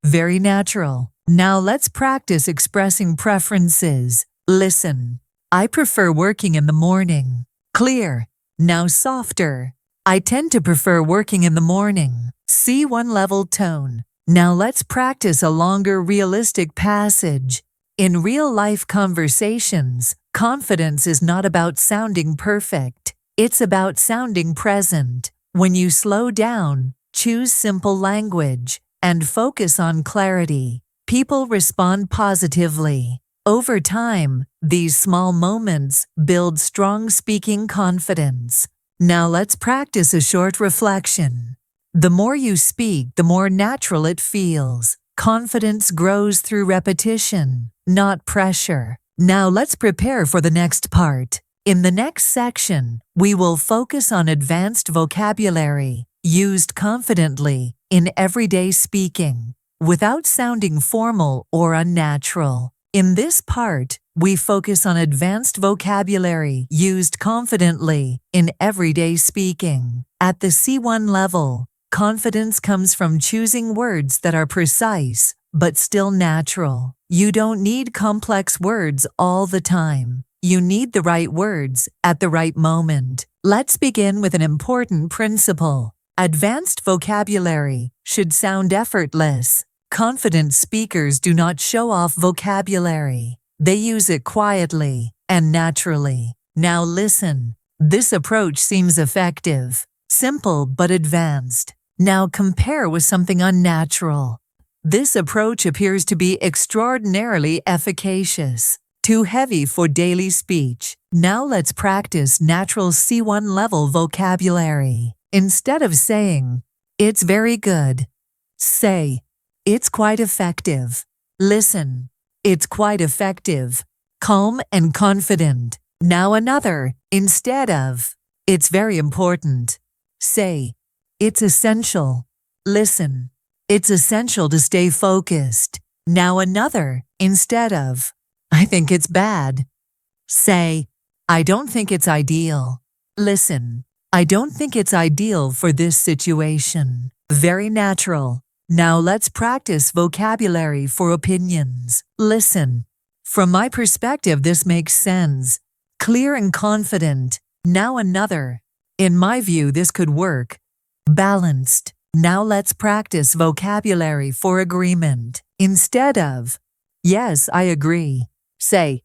Very natural. Now let's practice expressing preferences. Listen. I prefer working in the morning. Clear. Now softer. I tend to prefer working in the morning. C1 level tone. Now let's practice a longer realistic passage. In real-life conversations, confidence is not about sounding perfect. It's about sounding present. When you slow down, choose simple language, and focus on clarity, people respond positively. Over time, these small moments build strong speaking confidence. Now let's practice a short reflection. The more you speak, the more natural it feels. Confidence grows through repetition, not pressure. Now let's prepare for the next part. In the next section, we will focus on advanced vocabulary, used confidently in everyday speaking, without sounding formal or unnatural. In this part, we focus on advanced vocabulary used confidently in everyday speaking. At the C1 level, confidence comes from choosing words that are precise, but still natural. You don't need complex words all the time. You need the right words at the right moment. Let's begin with an important principle. Advanced vocabulary should sound effortless. Confident speakers do not show off vocabulary. They use it quietly and naturally. Now listen. This approach seems effective. simple but advanced. Now compare with something unnatural. This approach appears to be extraordinarily efficacious. Too heavy for daily speech. Now let's practice natural C1 level vocabulary. Instead of saying, "It's very good," say, "It's quite effective." Listen, "It's quite effective." Calm and confident. Now another. Instead of, "It's very important," say, "It's essential." Listen, "It's essential to stay focused." Now another. Instead of, "I think it's bad," say, "I don't think it's ideal." Listen, "I don't think it's ideal for this situation." Very natural. Now let's practice vocabulary for opinions. Listen, "From my perspective, this makes sense." Clear and confident. Now another. "In my view, this could work." Balanced. Now let's practice vocabulary for agreement. Instead of, "Yes, I agree," say,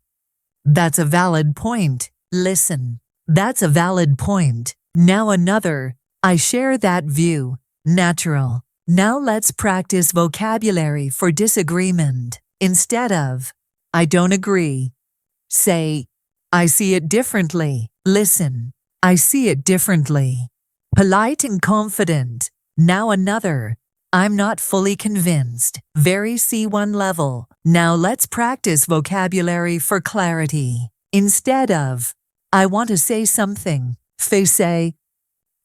"That's a valid point." Listen, "That's a valid point." Now another. "I share that view." Natural. Now let's practice vocabulary for disagreement. Instead of, "I don't agree," say, "I see it differently." Listen, "I see it differently." Polite and confident. Now another. "I'm not fully convinced." Very C1 level. Now let's practice vocabulary for clarity. Instead of, "I want to say something," say,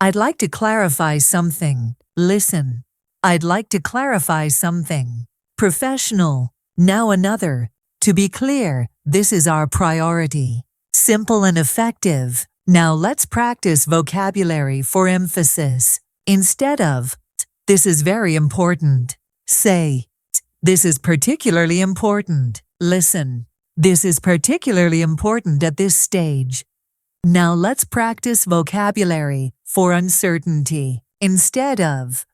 "I'd like to clarify something." Listen, "I'd like to clarify something." Professional. Now another. "To be clear, this is our priority." Simple and effective. Now let's practice vocabulary for emphasis. Instead of, "This is very important," say, "This is particularly important." Listen, "This is particularly important at this stage." Now let's practice vocabulary for uncertainty. Instead of,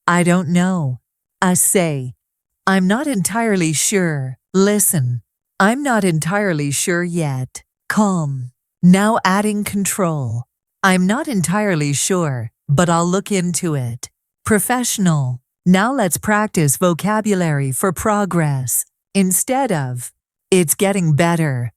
"I don't know," say, "I'm not entirely sure." Listen, "I'm not entirely sure yet." Calm. Now adding control. "I'm not entirely sure, but I'll look into it." Professional. Now let's practice vocabulary for progress. Instead of, "It's getting better,"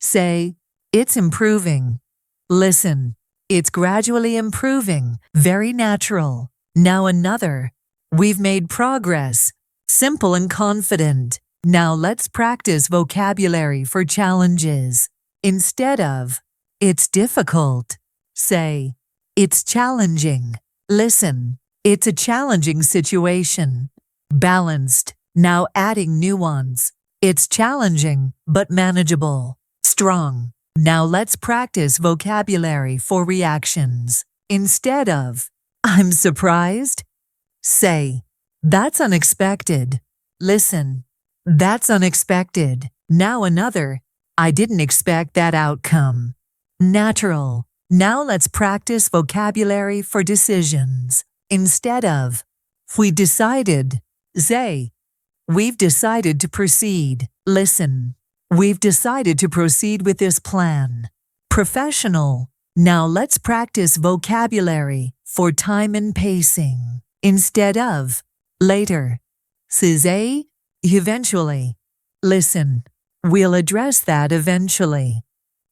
say, "It's improving." Listen, "It's gradually improving." Very natural. Now another. "We've made progress." Simple and confident. Now let's practice vocabulary for challenges. Instead of, "It's difficult," say, "It's challenging." Listen, "It's a challenging situation." Balanced. Now adding nuance. "It's challenging, but manageable." Strong. Now let's practice vocabulary for reactions. Instead of, "I'm surprised," say, "That's unexpected." Listen, "That's unexpected." Now another. "I didn't expect that outcome." Natural. Now let's practice vocabulary for decisions. Instead of, "We decided," say, "We've decided to proceed." Listen, "We've decided to proceed with this plan." Professional. Now let's practice vocabulary for time and pacing. Instead of, "Later," say, "Eventually." Listen, "We'll address that eventually."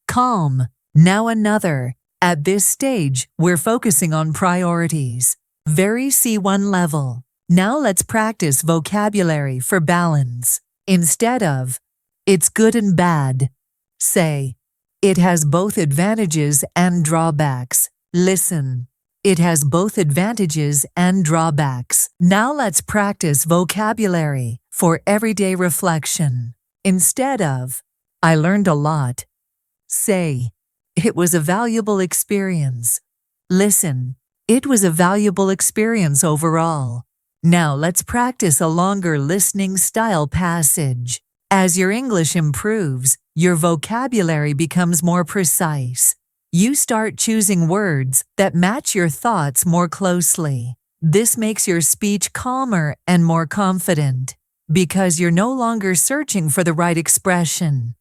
Calm. Now another. At this stage, we're focusing on priorities. Very C1 level. Now let's practice vocabulary for balance. Instead of, "It's good and bad," say, "It has both advantages and drawbacks." Listen, "It has both advantages and drawbacks." Now let's practice vocabulary for everyday reflection. Instead of, "I learned a lot," say, "It was a valuable experience." Listen, "It was a valuable experience overall." Now let's practice a longer listening style passage. As your English improves, your vocabulary becomes more precise. You start choosing words that match your thoughts more closely. This makes your speech calmer and more confident, because you're no longer searching for the right expression.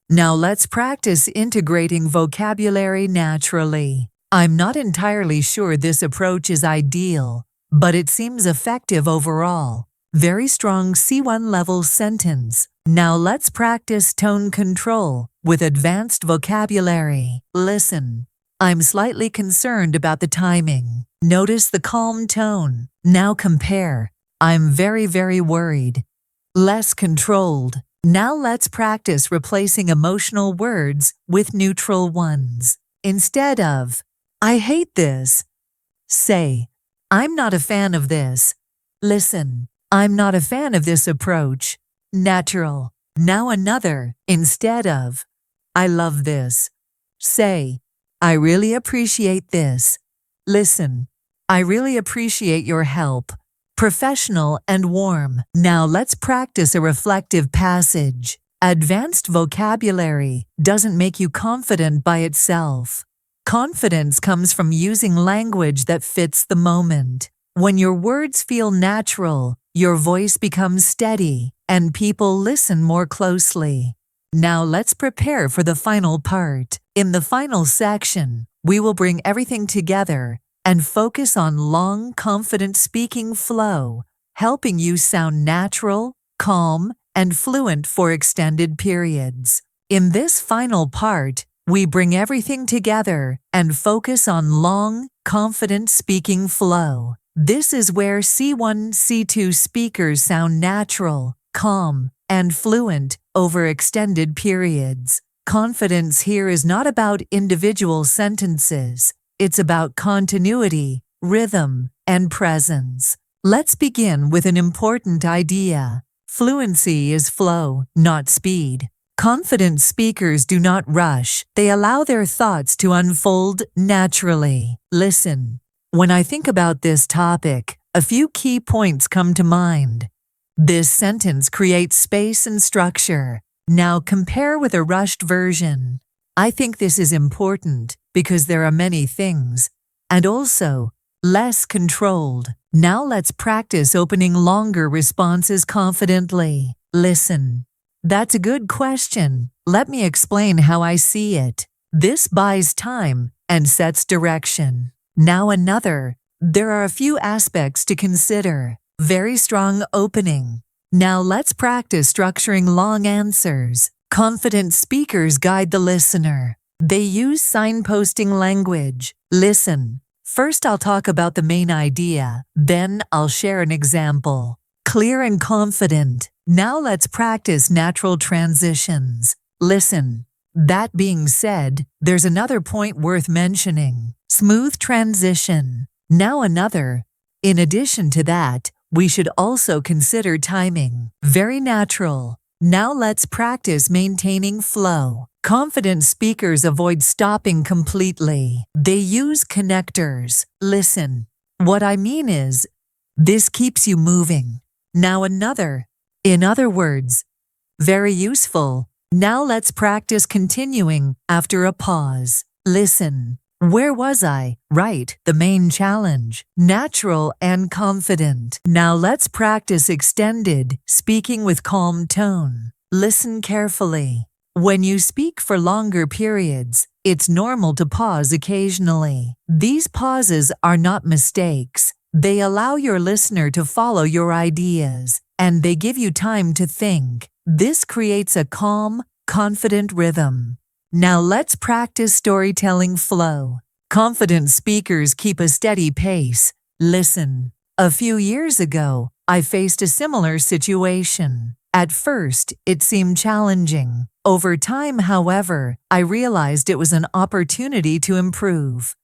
Now let's practice integrating vocabulary naturally. I'm not entirely sure this approach is ideal, but it seems effective overall. Very strong C1 level sentence. Now let's practice tone control with advanced vocabulary. Listen. I'm slightly concerned about the timing. Notice the calm tone. Now compare. I'm very worried. Less controlled. Now let's practice replacing emotional words with neutral ones. Instead of, I hate this, say, I'm not a fan of this. Listen, I'm not a fan of this approach. Natural. Now another. Instead of, I love this. Say, I really appreciate this. Listen, I really appreciate your help. Professional and warm. Now let's practice a reflective passage. Advanced vocabulary doesn't make you confident by itself. Confidence comes from using language that fits the moment. When your words feel natural, your voice becomes steady, and people listen more closely. Now let's prepare for the final part. In the final section, we will bring everything together and focus on long, confident speaking flow, helping you sound natural, calm, and fluent for extended periods. In this final part, we bring everything together and focus on long, confident speaking flow. This is where C1, C2 speakers sound natural, calm, and fluent over extended periods. Confidence here is not about individual sentences. It's about continuity, rhythm, and presence. Let's begin with an important idea. Fluency is flow, not speed. Confident speakers do not rush. They allow their thoughts to unfold naturally. Listen. When I think about this topic, a few key points come to mind. This sentence creates space and structure. Now compare with a rushed version. I think this is important because there are many things, and also less controlled. Now let's practice opening longer responses confidently. Listen. That's a good question. Let me explain how I see it. This buys time and sets direction. Now another. There are a few aspects to consider. Very strong opening. Now let's practice structuring long answers. Confident speakers guide the listener. They use signposting language. Listen. First I'll talk about the main idea. Then I'll share an example. Clear and confident. Now let's practice natural transitions. Listen. That being said, there's another point worth mentioning. Smooth transition. Now another. In addition to that, we should also consider timing. Very natural. Now let's practice maintaining flow. Confident speakers avoid stopping completely. They use connectors. Listen. What I mean is, this keeps you moving. Now another. In other words, very useful. Now let's practice continuing after a pause. Listen. Where was I? Right, the main challenge. Natural and confident. Now let's practice extended, speaking with calm tone. Listen carefully. When you speak for longer periods, it's normal to pause occasionally. These pauses are not mistakes. They allow your listener to follow your ideas, and they give you time to think. This creates a calm, confident rhythm. Now let's practice storytelling flow. Confident speakers keep a steady pace. Listen. A few years ago, I faced a similar situation. At first, it seemed challenging. Over time, however, I realized it was an opportunity to improve.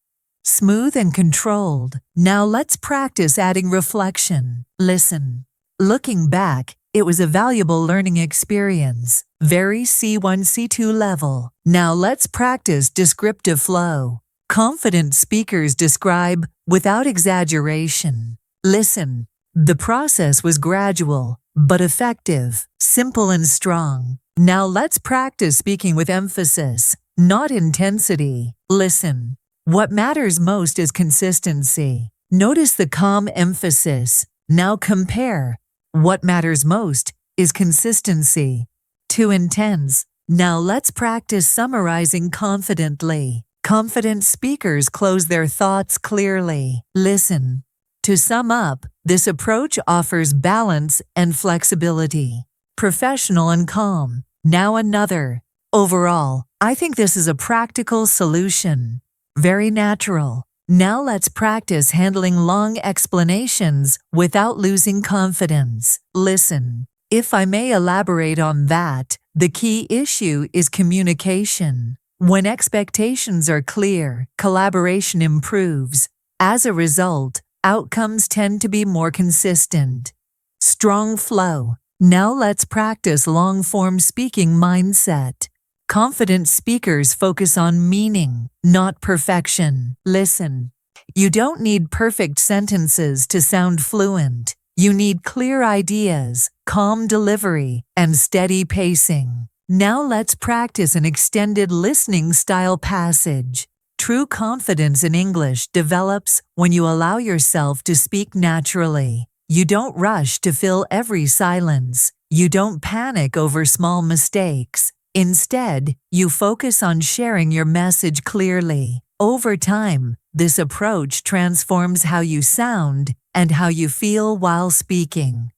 Smooth and controlled. Now let's practice adding reflection. Listen. Looking back, it was a valuable learning experience. Very C1, C2 level. Now let's practice descriptive flow. Confident speakers describe without exaggeration. Listen. The process was gradual, but effective, simple and strong. Now let's practice speaking with emphasis, not intensity. Listen. What matters most is consistency. Notice the calm emphasis. Now compare. What matters most is consistency. Too intense. Now let's practice summarizing confidently. Confident speakers close their thoughts clearly. Listen. To sum up, this approach offers balance and flexibility. Professional and calm. Now another. Overall, I think this is a practical solution. Very natural. Now let's practice handling long explanations without losing confidence. Listen. If I may elaborate on that, the key issue is communication. When expectations are clear, collaboration improves. As a result, outcomes tend to be more consistent. Strong flow. Now let's practice long-form speaking mindset. Confident speakers focus on meaning, not perfection. Listen. You don't need perfect sentences to sound fluent. You need clear ideas, calm delivery, and steady pacing. Now let's practice an extended listening style passage. True confidence in English develops when you allow yourself to speak naturally. You don't rush to fill every silence. You don't panic over small mistakes. Instead, you focus on sharing your message clearly. Over time, this approach transforms how you sound and how you feel while speaking.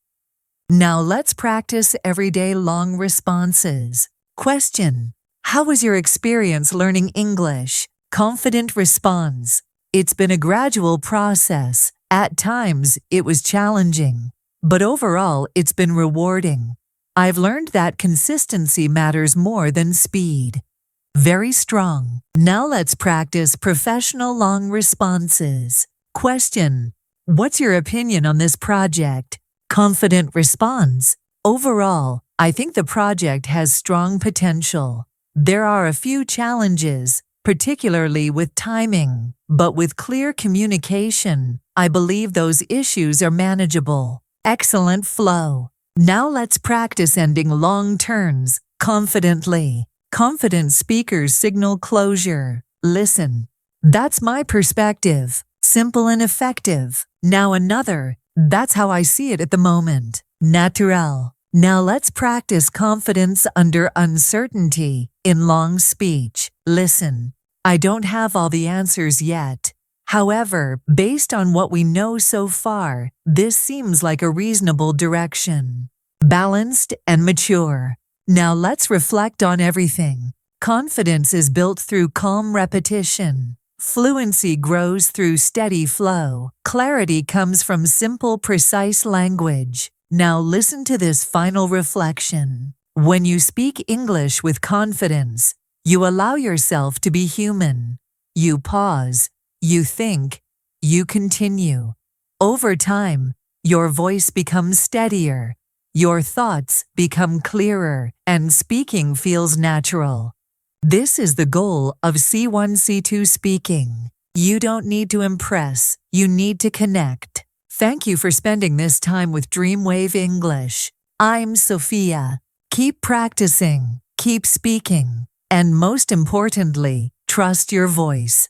Now let's practice everyday long responses. Question. How was your experience learning English? Confident response. It's been a gradual process. At times, it was challenging. But overall, it's been rewarding. I've learned that consistency matters more than speed. Very strong. Now let's practice professional long responses. Question. What's your opinion on this project? Confident response. Overall, I think the project has strong potential. There are a few challenges, particularly with timing, but with clear communication, I believe those issues are manageable. Excellent flow. Now let's practice ending long turns confidently. Confident speakers signal closure. Listen. That's my perspective. Simple and effective. Now another. That's how I see it at the moment. Naturel. Now let's practice confidence under uncertainty in long speech. Listen. I don't have all the answers yet. However, based on what we know so far, this seems like a reasonable direction. Balanced and mature. Now let's reflect on everything. Confidence is built through calm repetition. Fluency grows through steady flow. Clarity comes from simple, precise language. Now listen to this final reflection. When you speak English with confidence, you allow yourself to be human. You pause. You think, you continue. Over time, your voice becomes steadier, your thoughts become clearer, and speaking feels natural. This is the goal of C1, C2 speaking. You don't need to impress, you need to connect. Thank you for spending this time with DreamWave English. I'm Sophia. Keep practicing, keep speaking, and most importantly, trust your voice.